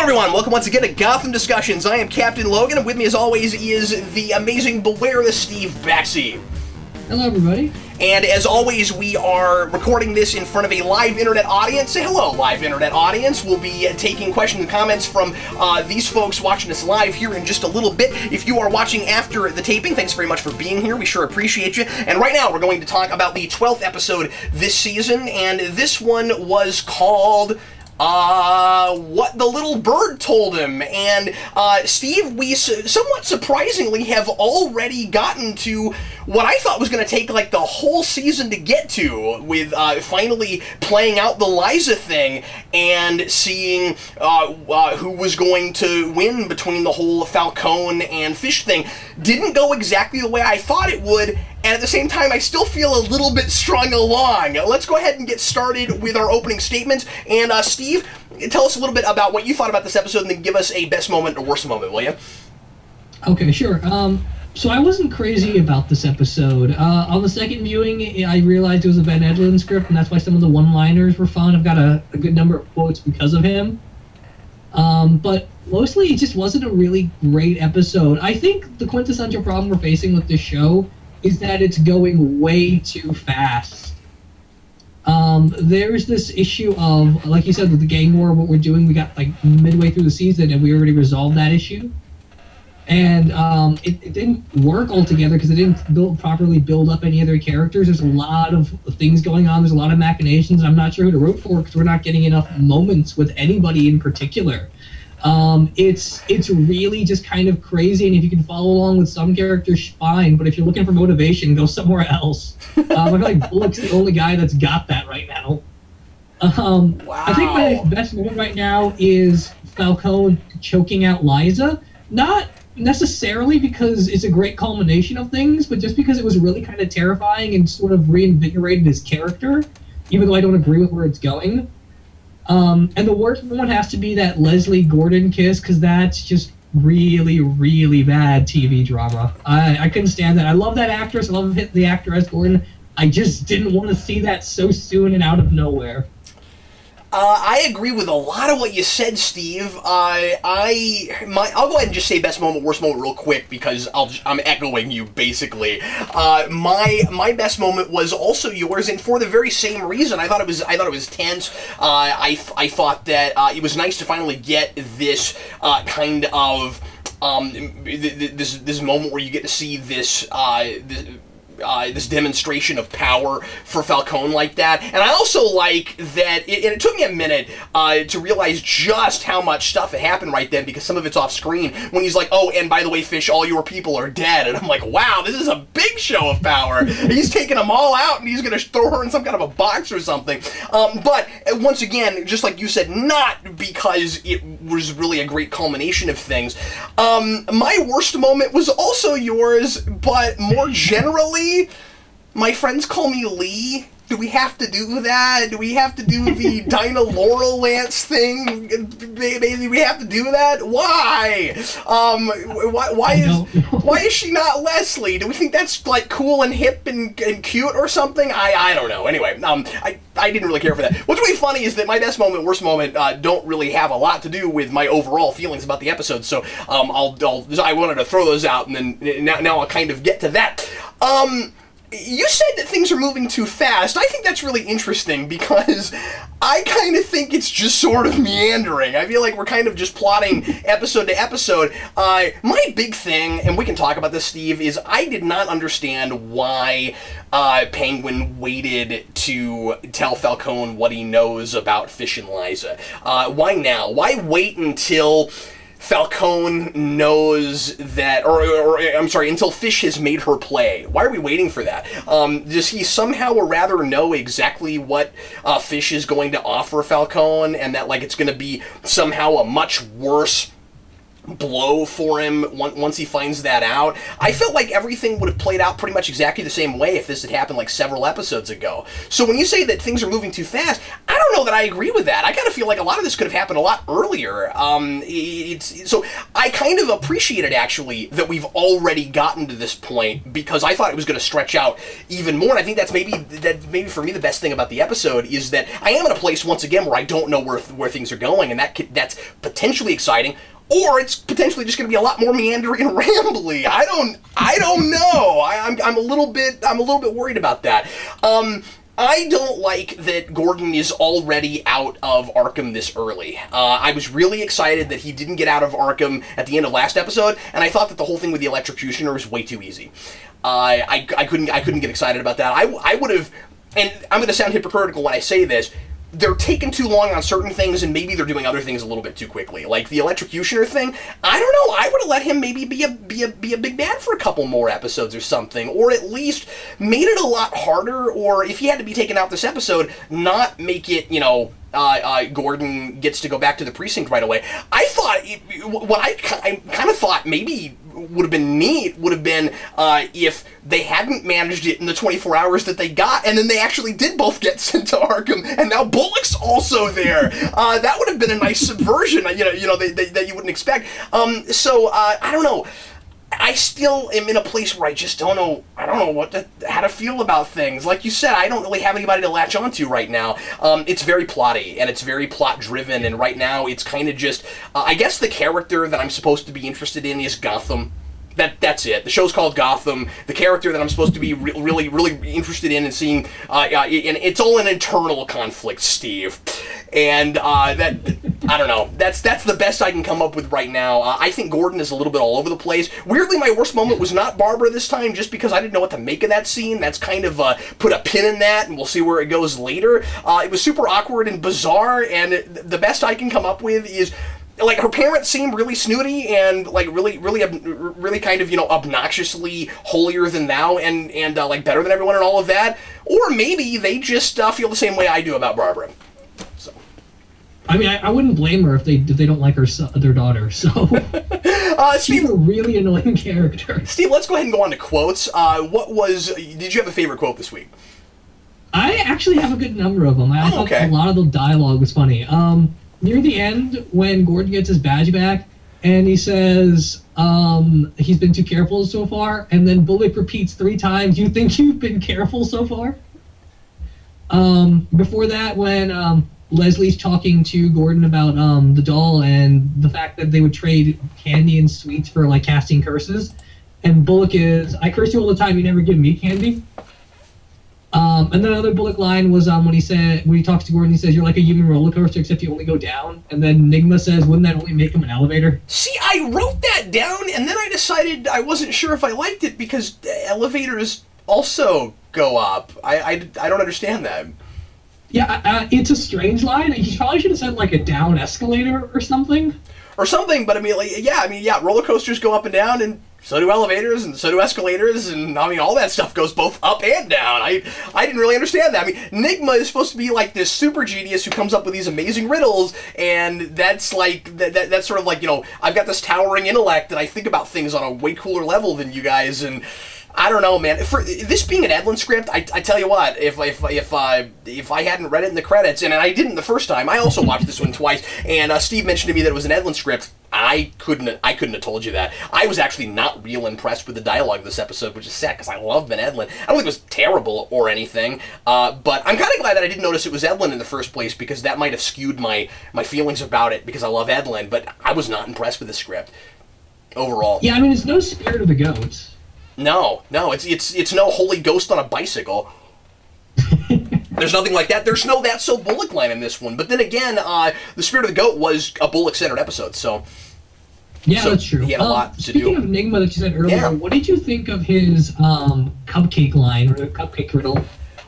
everyone, welcome once again to Gotham Discussions. I am Captain Logan, and with me as always is the amazing Beware the Steve Baxi. Hello everybody. And as always, we are recording this in front of a live internet audience. Say hello, live internet audience. We'll be taking questions and comments from these folks watching us live here in just a little bit. If you are watching after the taping, thanks very much for being here. We sure appreciate you. And right now, we're going to talk about the 12th episode this season, and this one was called What the Little Bird Told Him. And Steve, we somewhat surprisingly have already gotten to what I thought was going to take like the whole season to get to, with finally playing out the Liza thing and seeing who was going to win between the whole Falcone and Fish thing. Didn't go exactly the way I thought it would, and at the same time, I still feel a little bit strung along. Let's go ahead and get started with our opening statements. And Steve, tell us a little bit about what you thought about this episode, and then give us a best moment or worst moment, will you? Okay, sure. So I wasn't crazy about this episode. On the second viewing, I realized it was a Ben Edlund script, and that's why some of the one-liners were fun. I've got a good number of quotes because of him. But mostly, it just wasn't a really great episode. I think the quintessential problem we're facing with this show is that it's going way too fast. There's this issue of, like you said, with the gang war, what we're doing, we got like midway through the season, and we already resolved that issue. And it didn't work altogether because it didn't properly build up any other characters. There's a lot of things going on. There's a lot of machinations. I'm not sure who to root for because we're not getting enough moments with anybody in particular. It's really just kind of crazy, and if you can follow along with some characters, fine, but if you're looking for motivation, go somewhere else. I feel like Bullock's the only guy that's got that right now. Wow. I think my best moment right now is Falcone choking out Liza. Not necessarily because it's a great culmination of things, but just because it was really kind of terrifying and sort of reinvigorated his character, even though I don't agree with where it's going. And the worst one has to be that Leslie Gordon kiss, because that's just really, really bad TV drama. I couldn't stand that. I love that actress. I love the actor as Gordon. I just didn't want to see that so soon and out of nowhere. I agree with a lot of what you said, Steve. I'll go ahead and just say best moment, worst moment real quick, because I'm echoing you, basically. My best moment was also yours, and for the very same reason. I thought it was tense. I thought that it was nice to finally get this kind of this moment where you get to see this demonstration of power for Falcone like that. And I also like that, and it took me a minute to realize just how much stuff had happened right then, because some of it's off screen, when he's like, oh, and by the way, Fish, all your people are dead. And I'm like, wow, this is a big show of power. He's taking them all out, and he's going to throw her in some kind of a box or something. But once again, just like you said, not because it was really a great culmination of things. My worst moment was also yours, but more generally, my friends call me Lee. Do we have to do that? Do we have to do the Dinah Laurel Lance thing? Maybe we have to do that? Why? Why is she not Leslie? Do we think that's like cool and hip and cute or something? I don't know. Anyway, I didn't really care for that. What's really funny is that my best moment, worst moment don't really have a lot to do with my overall feelings about the episode. So I wanted to throw those out, and then now I'll kind of get to that. You said that things are moving too fast. I think that's really interesting because I kind of think it's just sort of meandering. I feel like we're kind of just plotting episode to episode. My big thing, and we can talk about this, Steve, is I did not understand why Penguin waited to tell Falcone what he knows about Fish and Liza. Why now? Why wait until Falcone knows that, or I'm sorry, until Fish has made her play? Why are we waiting for that? Does he somehow or rather know exactly what Fish is going to offer Falcone, and that like it's going to be somehow a much worse blow for him once he finds that out. I felt like everything would have played out pretty much exactly the same way if this had happened like several episodes ago. So when you say that things are moving too fast, I don't know that I agree with that. I kind of feel like a lot of this could have happened a lot earlier. So I kind of appreciated, actually, that we've already gotten to this point, because I thought it was going to stretch out even more. And I think that's maybe for me the best thing about the episode is that I am in a place, once again, where I don't know where things are going, and that's potentially exciting. Or it's potentially just going to be a lot more meandering and rambly. I don't know. I'm a little bit worried about that. I don't like that Gordon is already out of Arkham this early. I was really excited that he didn't get out of Arkham at the end of last episode, and I thought that the whole thing with the electrocutioner was way too easy. I couldn't get excited about that. I would have, and I'm going to sound hypocritical when I say this, they're taking too long on certain things, and maybe they're doing other things a little bit too quickly. Like the electrocutioner thing, I don't know. I would have let him maybe be a big bad for a couple more episodes or something, or at least made it a lot harder. Or if he had to be taken out this episode, not make it, Gordon gets to go back to the precinct right away. I thought what I kind of thought maybe would have been neat would have been if they hadn't managed it in the 24 hours that they got, and then they actually did both get sent to Arkham, and now Bullock's also there. That would have been a nice subversion, that you wouldn't expect. I don't know. I still am in a place where I just don't know. I don't know how to feel about things. Like you said, I don't really have anybody to latch onto right now. It's very plotty and it's very plot driven. And right now, it's kind of just. I guess the character that I'm supposed to be interested in is Gotham. That's it. The show's called Gotham. The character that I'm supposed to be really interested in and seeing, and it's all an internal conflict, Steve. And I don't know. That's the best I can come up with right now. I think Gordon is a little bit all over the place. Weirdly, my worst moment was not Barbara this time, just because I didn't know what to make of that scene. That's kind of put a pin in that, and we'll see where it goes later. It was super awkward and bizarre, and the best I can come up with is, like, her parents seem really snooty and like really kind of obnoxiously holier than thou and like better than everyone and all of that, or maybe they just feel the same way I do about Barbara. So, I mean, I wouldn't blame her if they don't like their daughter. So Steve, she's a really annoying character. Steve, let's go ahead and go on to quotes. Did you have a favorite quote this week? I actually have a good number of them. I thought a lot of the dialogue was funny. Near the end, when Gordon gets his badge back, and he says he's been too careful so far, and then Bullock repeats 3 times, "You think you've been careful so far?" Before that, when Leslie's talking to Gordon about the doll and the fact that they would trade candy and sweets for, like, casting curses, and Bullock is, "I curse you all the time, you never give me candy." And then another Bullock line was when he talks to Gordon, he says, "You're like a human roller coaster, except you only go down." And then Nigma says, "Wouldn't that only make him an elevator?" See, I wrote that down, and then I decided I wasn't sure if I liked it because elevators also go up. I don't understand that. Yeah, it's a strange line. He probably should have said, like, a down escalator or something. But I mean, roller coasters go up and down, and so do elevators, and so do escalators, and I mean, all that stuff goes both up and down. I didn't really understand that. I mean, Nigma is supposed to be like this super genius who comes up with these amazing riddles, and that's like, that's sort of like, I've got this towering intellect, and I think about things on a way cooler level than you guys, and I don't know, man. For this being an Edlund script, I tell you what, if I hadn't read it in the credits, and I didn't the first time, I also watched this one twice, and Steve mentioned to me that it was an Edlund script. I couldn't have told you that. I was actually not real impressed with the dialogue this episode, which is sad because I love Ben Edlund. I don't think it was terrible or anything, but I'm kind of glad that I didn't notice it was Edlund in the first place, because that might have skewed my feelings about it, because I love Edlund, but I was not impressed with the script overall. Yeah, I mean, it's no Spirit of the Goats. No, it's no Holy Ghost on a bicycle. There's nothing like that. There's no That's So Bullock line in this one. But then again, The Spirit of the Goat was a Bullock-centered episode, so... Yeah, that's true. He had a lot to do. Speaking of Enigma that you said earlier, what did you think of his cupcake line, or the cupcake riddle?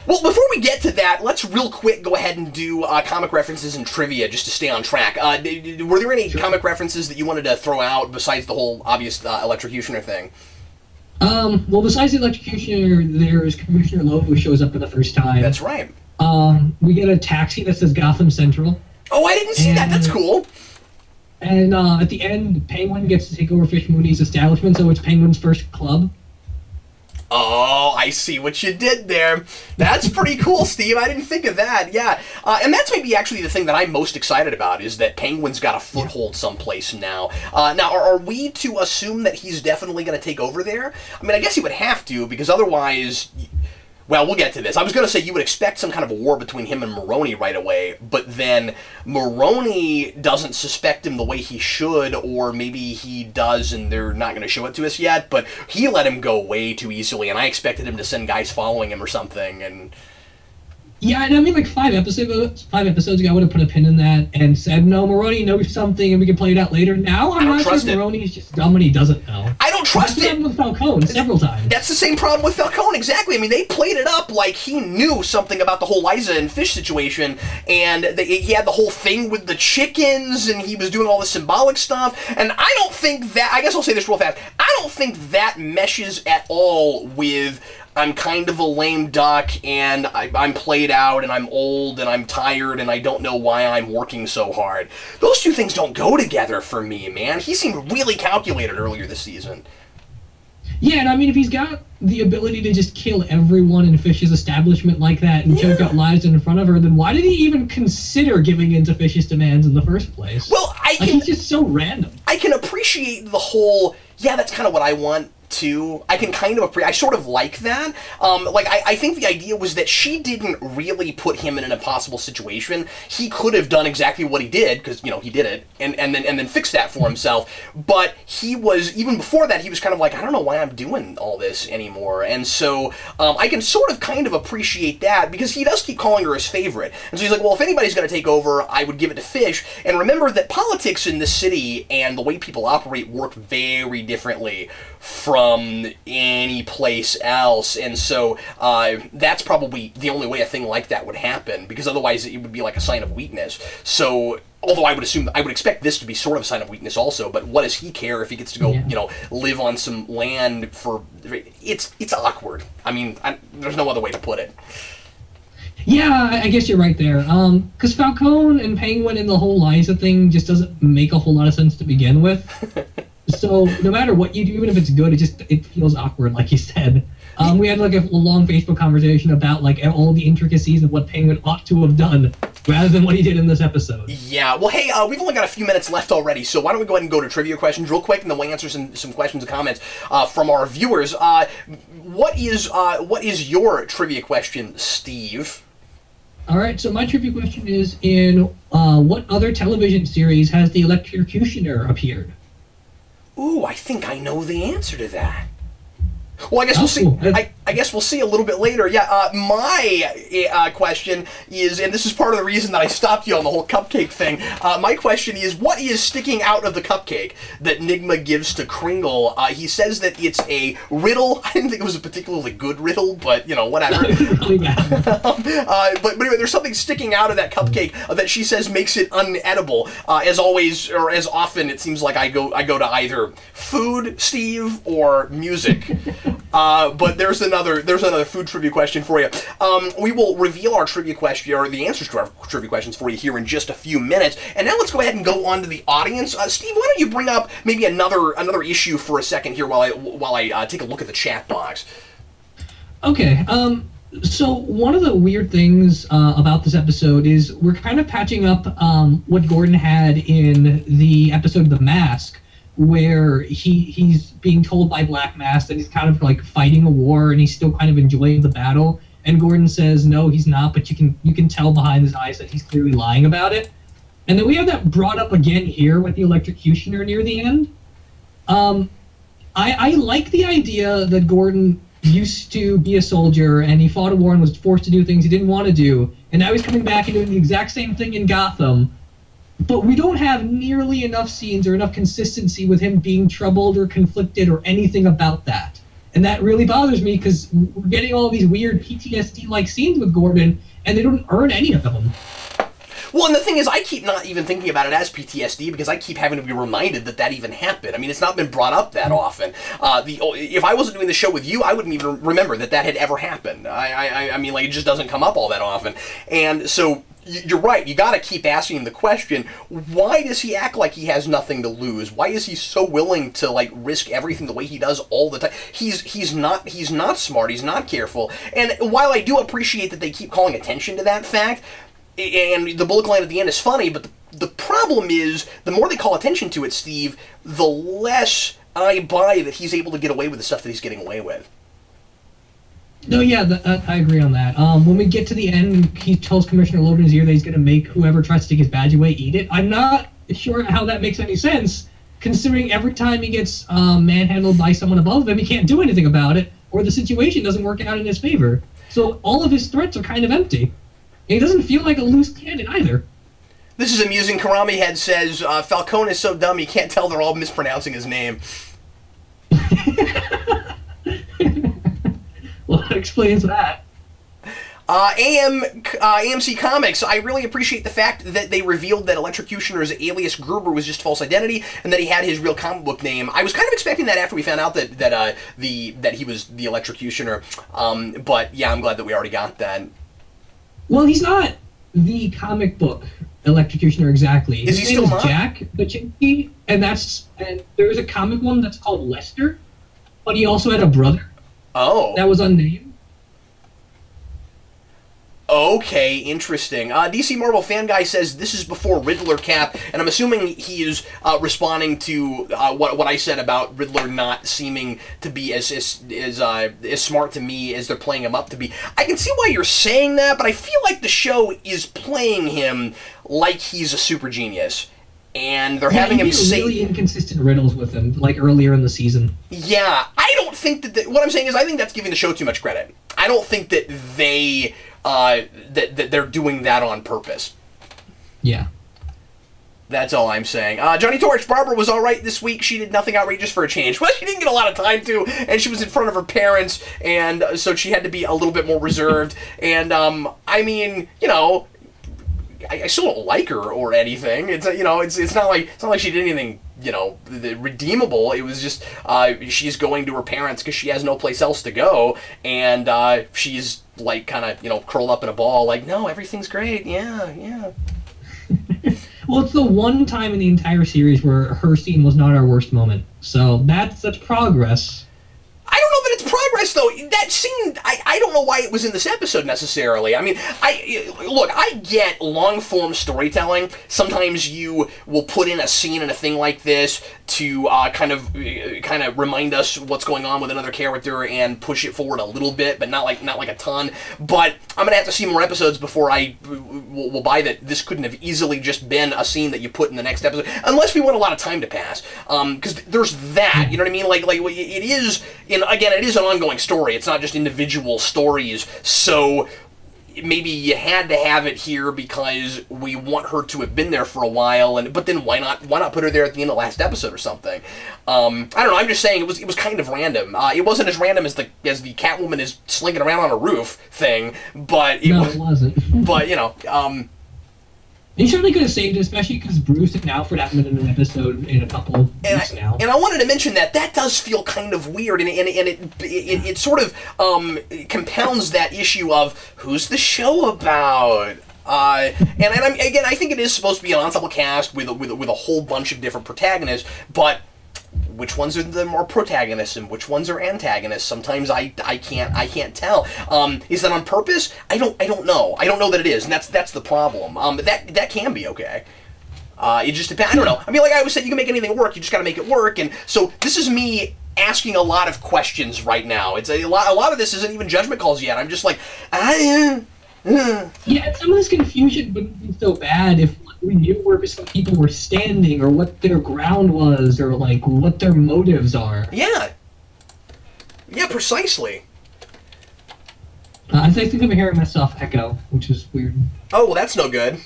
Well, before we get to that, let's real quick go ahead and do comic references and trivia just to stay on track. Were there any comic references that you wanted to throw out besides the whole obvious electrocutioner thing? Well, besides the electrocutioner, there's Commissioner Lowe, who shows up for the first time. That's right. We get a taxi that says Gotham Central. Oh, I didn't see that. That's cool. And at the end, Penguin gets to take over Fish Mooney's establishment, so it's Penguin's first club. Oh, I see what you did there. That's pretty cool, Steve. I didn't think of that. Yeah. And that's maybe actually the thing that I'm most excited about, is that Penguin's got a foothold someplace now. Now, are we to assume that he's definitely going to take over there? I mean, I guess he would have to, because otherwise... Well, we'll get to this. I was going to say you would expect some kind of a war between him and Maroney right away, but then Maroney doesn't suspect him the way he should, or maybe he does and they're not going to show it to us yet, but he let him go way too easily, and I expected him to send guys following him or something, and... Yeah, and I mean, like 5 episodes ago, I would have put a pin in that and said, no, Maroney knows something and we can play it out later. Now I'm not sure Maroney's just dumb and he doesn't know. I don't trust it. With Falcone several times. That's the same problem with Falcone, exactly. I mean, they played it up like he knew something about the whole Liza and Fish situation, and he had the whole thing with the chickens, and he was doing all this symbolic stuff, and I don't think that, I guess I'll say this real fast, I don't think that meshes at all with... I'm kind of a lame duck, and I'm played out, and I'm old, and I'm tired, and I don't know why I'm working so hard. Those two things don't go together for me, man. He seemed really calculated earlier this season. Yeah, and I mean, if he's got the ability to just kill everyone in Fish's establishment like that and choke out lives in front of her, then why did he even consider giving in to Fish's demands in the first place? Well, he's just so random. I can appreciate the whole, yeah, that's kind of what I want, too. I can kind of I sort of like that. I think the idea was that she didn't really put him in an impossible situation. He could have done exactly what he did, because, you know, he did it, and then fixed that for himself. But he was, even before that, he was kind of like, I don't know why I'm doing all this anymore. And so I can sort of kind of appreciate that, because he does keep calling her his favorite. And so he's like, well, if anybody's going to take over, I would give it to Fish. And remember that politics in this city and the way people operate work very differently from any place else, and so that's probably the only way a thing like that would happen, because otherwise it would be like a sign of weakness. So, although I would expect this to be sort of a sign of weakness also, but what does he care if he gets to go, you know, live on some land for... It's awkward. I mean, there's no other way to put it. Yeah, I guess you're right there. Because Falcone and Penguin and the whole Liza thing just doesn't make a whole lot of sense to begin with. So no matter what you do, even if it's good, it feels awkward, like you said. We had like a long Facebook conversation about like all the intricacies of what Penguin ought to have done, rather than what he did in this episode. Yeah, well, hey, we've only got a few minutes left already, so why don't we go ahead and go to trivia questions real quick, and then we'll answer some questions and comments from our viewers. What is your trivia question, Steve? All right, so my trivia question is, in what other television series has the Electrocutioner appeared? Ooh, I think I know the answer to that. Well, I guess we'll see. I guess we'll see a little bit later. Yeah, my question is, and this is part of the reason that I stopped you on the whole cupcake thing. My question is, what is sticking out of the cupcake that Nigma gives to Kringle? He says that it's a riddle. I didn't think it was a particularly good riddle, but, you know, whatever. But anyway, there's something sticking out of that cupcake that she says makes it unedible. As always, or as often, it seems like I go to either food, Steve, or music. But there's another food trivia question for you. We will reveal our trivia question, or the answers to our trivia questions for you here in just a few minutes. And now let's go ahead and go on to the audience. Steve, why don't you bring up maybe another issue for a second here while I take a look at the chat box. Okay. So one of the weird things about this episode is we're kind of patching up what Gordon had in the episode The Mask, where he's being told by Black Mask that he's kind of like fighting a war and he's still kind of enjoying the battle. And Gordon says, no, he's not, but you can tell behind his eyes that he's clearly lying about it. And then we have that brought up again here with the Electrocutioner near the end. I like the idea that Gordon used to be a soldier and he fought a war and was forced to do things he didn't want to do. And now he's coming back and doing the exact same thing in Gotham. But we don't have nearly enough scenes or enough consistency with him being troubled or conflicted or anything about that. And that really bothers me because we're getting all these weird PTSD-like scenes with Gordon, and they don't earn any of them. Well, and the thing is, I keep not even thinking about it as PTSD because I keep having to be reminded that even happened. I mean, it's not been brought up that often. If I wasn't doing the show with you, I wouldn't even remember that had ever happened. I mean, like, it just doesn't come up all that often. And so you're right. You got to keep asking the question, why does he act like he has nothing to lose? Why is he so willing to, like, risk everything the way he does all the time? He's not smart. He's not careful. And while I do appreciate that they keep calling attention to that fact, and the bullet line at the end is funny, but the problem is, the more they call attention to it, Steve, the less I buy that he's able to get away with the stuff that he's getting away with. No, yeah, I agree on that. When we get to the end, he tells Commissioner Logan in his ear that he's going to make whoever tries to take his badge away eat it. I'm not sure how that makes any sense, considering every time he gets manhandled by someone above him, he can't do anything about it, or the situation doesn't work out in his favor. So all of his threats are kind of empty. And he doesn't feel like a loose cannon either. This is amusing. Karami Head says, Falcone is so dumb you can't tell they're all mispronouncing his name. Well, that explains that. AMC Comics, I really appreciate the fact that they revealed that Electrocutioner's alias Gruber was just false identity, and that he had his real comic book name. I was kind of expecting that after we found out that he was the Electrocutioner, but yeah, I'm glad that we already got that. Well, he's not the comic book Electrocutioner exactly. Is he still not? Jack Baczynski, and there's a comic one that's called Lester, but he also had a brother. Oh. That was unnamed. Okay, interesting. DC Marvel Fan Guy says this is before Riddler Cap, and I'm assuming he is responding to what I said about Riddler not seeming to be as smart to me as they're playing him up to be. I can see why you're saying that, but I feel like the show is playing him like he's a super genius. And they're having him say really inconsistent riddles with him, like earlier in the season. Yeah, I don't think that. What I'm saying is, I think that's giving the show too much credit. I don't think that they that they're doing that on purpose. Yeah, that's all I'm saying. Johnny Torch, Barbara was all right this week. She did nothing outrageous for a change. Well, she didn't get a lot of time to, and she was in front of her parents, and so she had to be a little bit more reserved. And I mean, you know, I still don't like her or anything. It's it's not like she did anything redeemable. It was just she's going to her parents because she has no place else to go, and she's like kind of curled up in a ball, like, no, everything's great. Yeah. Well, it's the one time in the entire series where her scene was not our worst moment, so that's progress. I don't know that it's progress, though. That scene, I don't know why it was in this episode, necessarily. I mean, I get long-form storytelling. Sometimes you will put in a scene in a thing like this to kind of remind us what's going on with another character and push it forward a little bit, but not like a ton. But I'm going to have to see more episodes before I will buy that this couldn't have easily just been a scene that you put in the next episode, unless we want a lot of time to pass. Because there's that, you know what I mean? Like it is... Again, it is an ongoing story. It's not just individual stories. So maybe you had to have it here because we want her to have been there for a while. But then why not put her there at the end of the last episode or something? I don't know. I'm just saying it was kind of random. It wasn't as random as the Catwoman is slinging around on a roof thing. But it wasn't. But he certainly could have saved it, especially because Bruce and Alfred haven't been in an episode in a couple weeks now. And I wanted to mention that does feel kind of weird, and it sort of compounds that issue of who's the show about. I think it is supposed to be an ensemble cast with a whole bunch of different protagonists, but which ones are the more protagonists and which ones are antagonists? Sometimes I can't tell. Is that on purpose? I don't know. I don't know that it is, and that's the problem. That can be okay. It just depends. I don't know. I mean, like I always said, you can make anything work. You just got to make it work. And so this is me asking a lot of questions right now. It's a lot of this isn't even judgment calls yet. I'm just like, yeah, some of this confusion wouldn't be so bad if we knew where some people were standing, or what their ground was, or like what their motives are. Yeah, precisely. I think I'm hearing myself echo, which is weird. Oh, well, that's no good.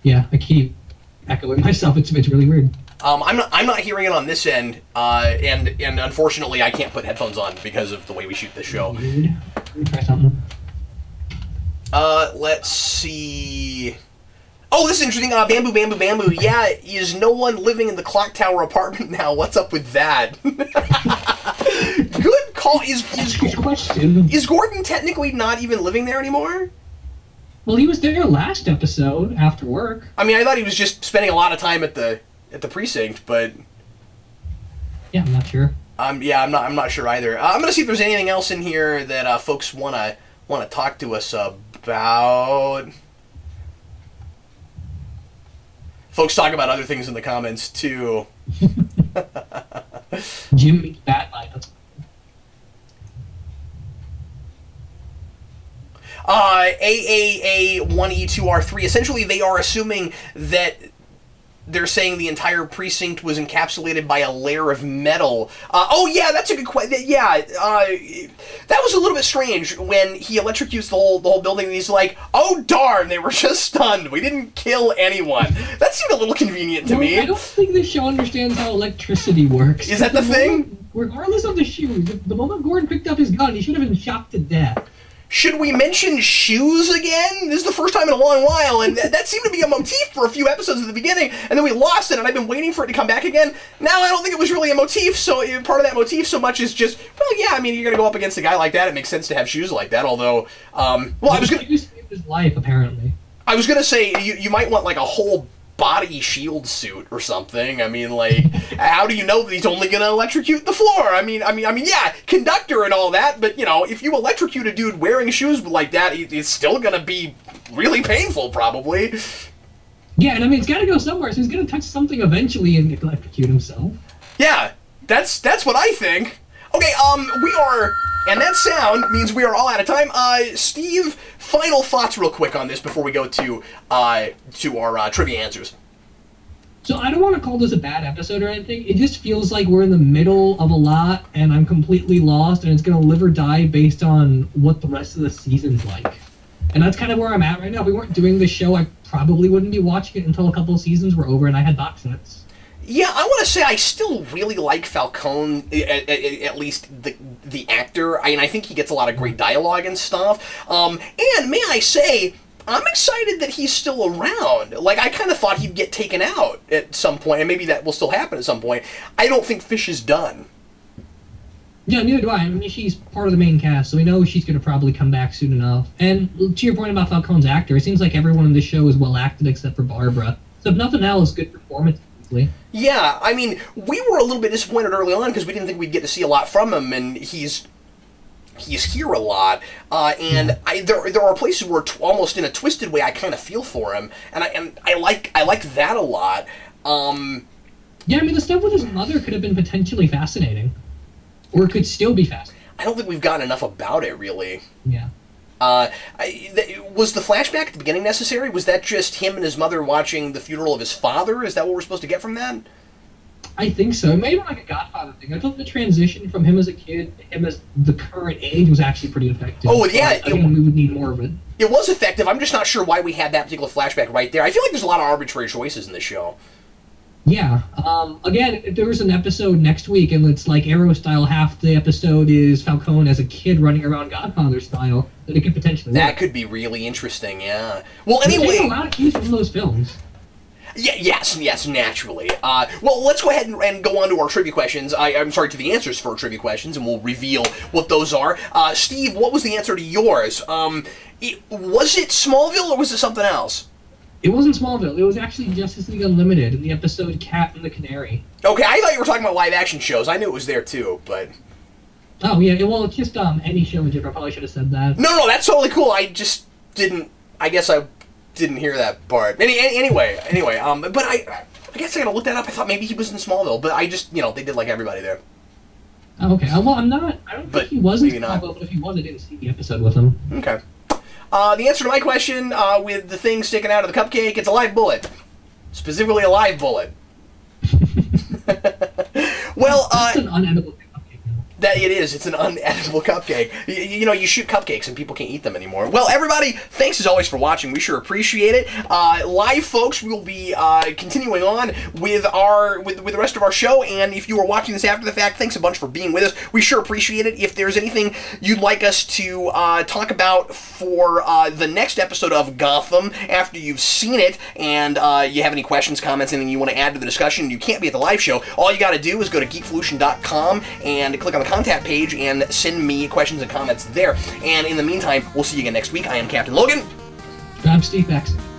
Yeah, I keep echoing myself. It's really weird. I'm not hearing it on this end, and unfortunately I can't put headphones on because of the way we shoot this show. Weird. Let me try something. Let's see. Oh, this is interesting. Bamboo. Yeah, is no one living in the clock tower apartment now? What's up with that? Good call. Is Gordon technically not even living there anymore? Well, he was there last episode after work. I mean, I thought he was just spending a lot of time at the precinct, but yeah, I'm not sure. Yeah, I'm not sure either. I'm gonna see if there's anything else in here that folks wanna talk to us about. Folks talk about other things in the comments too. Jim meets Batman. AAA1E2R3. Essentially, they are assuming that they're saying the entire precinct was encapsulated by a layer of metal. Oh, yeah, that's a good question. Yeah, that was a little bit strange when he electrocutes the whole building, and he's like, oh, darn, they were just stunned. We didn't kill anyone. That seemed a little convenient to me. I don't think the show understands how electricity works. Is that the thing? Regardless of the shoes, the moment Gordon picked up his gun, he should have been shot to death. Should we mention shoes again? This is the first time in a long while, and that seemed to be a motif for a few episodes at the beginning, and then we lost it, and I've been waiting for it to come back again. Now I don't think it was really a motif, so part of that motif so much is just, well, yeah, I mean, you're going to go up against a guy like that, it makes sense to have shoes like that, although, well, I was going to... saved his life, apparently. I was going to say, you might want, like, a whole body shield suit or something. I mean, like, how do you know that he's only going to electrocute the floor? I mean, yeah, conductor and all that, but, you know, if you electrocute a dude wearing shoes like that, it's still going to be really painful, probably. Yeah, and I mean, it's got to go somewhere, so he's going to touch something eventually and electrocute himself. Yeah, that's what I think. Okay, we are... And that sound means we are all out of time. Steve, final thoughts real quick on this before we go to our trivia answers. So I don't want to call this a bad episode or anything. It just feels like we're in the middle of a lot, and I'm completely lost, and it's going to live or die based on what the rest of the season's like. And that's kind of where I'm at right now. If we weren't doing this show, I probably wouldn't be watching it until a couple of seasons were over and I had box sets. Yeah, I want to say I still really like Falcone, at least the actor. I mean, I think he gets a lot of great dialogue and stuff. And may I say, I'm excited that he's still around. Like, I kind of thought he'd get taken out at some point, and maybe that will still happen at some point. I don't think Fish is done. Yeah, neither do I. I mean, she's part of the main cast, so we know she's going to probably come back soon enough. And to your point about Falcone's actor, it seems like everyone in the show is well acted except for Barbara. So if nothing else, good performance. Yeah, I mean, we were a little bit disappointed early on because we didn't think we'd get to see a lot from him, and he's here a lot. And there are places where almost in a twisted way I kind of feel for him, and I like that a lot. Yeah, I mean, the stuff with his mother could have been potentially fascinating, or it could still be fascinating. I don't think we've gotten enough about it, really. Yeah. Was the flashback at the beginning necessary? Was that just him and his mother watching the funeral of his father? Is that what we're supposed to get from that? I think so. Maybe like a Godfather thing. I thought the transition from him as a kid to him as the current age was actually pretty effective. Oh, yeah. I think we would need more of it. It was effective. I'm just not sure why we had that particular flashback right there. I feel like there's a lot of arbitrary choices in this show. Yeah. Again, there's an episode next week, and it's like Arrow style. Half the episode is Falcone as a kid running around Godfather style. That it could potentially work. That could be really interesting, yeah. Well, anyway... There's a lot of cues from those films. Yeah, yes, naturally. Well, let's go ahead and go on to our trivia questions. I'm sorry, to the answers for our trivia questions, and we'll reveal what those are. Steve, what was the answer to yours? Was it Smallville, or was it something else? It wasn't Smallville. It was actually Justice League Unlimited in the episode Cat and the Canary. Okay, I thought you were talking about live-action shows. I knew it was there, too, but... Oh, yeah, well, it's just any show in general. I probably should have said that. No, that's totally cool. I just didn't... I guess I didn't hear that part. Anyway, but I guess I gotta look that up. I thought maybe he was in Smallville, but I just, they did like everybody there. Oh, okay. Well, I don't think he was in Smallville, but if he was, I didn't see the episode with him. Okay. The answer to my question, with the thing sticking out of the cupcake, it's a live bullet. Specifically a live bullet. Well, That's an unedible cupcake. That it is. It's an unedible cupcake. You shoot cupcakes and people can't eat them anymore. Well, everybody, thanks as always for watching. We sure appreciate it. Live, folks, we'll be continuing on with the rest of our show. And if you are watching this after the fact, thanks a bunch for being with us. We sure appreciate it. If there's anything you'd like us to talk about for the next episode of Gotham after you've seen it, and you have any questions, comments, anything you want to add to the discussion, you can't be at the live show, all you got to do is go to Geekvolution.com and click on the contact page and send me questions and comments there. And in the meantime, we'll see you again next week. I am Captain Logan. I'm Steve Baxi.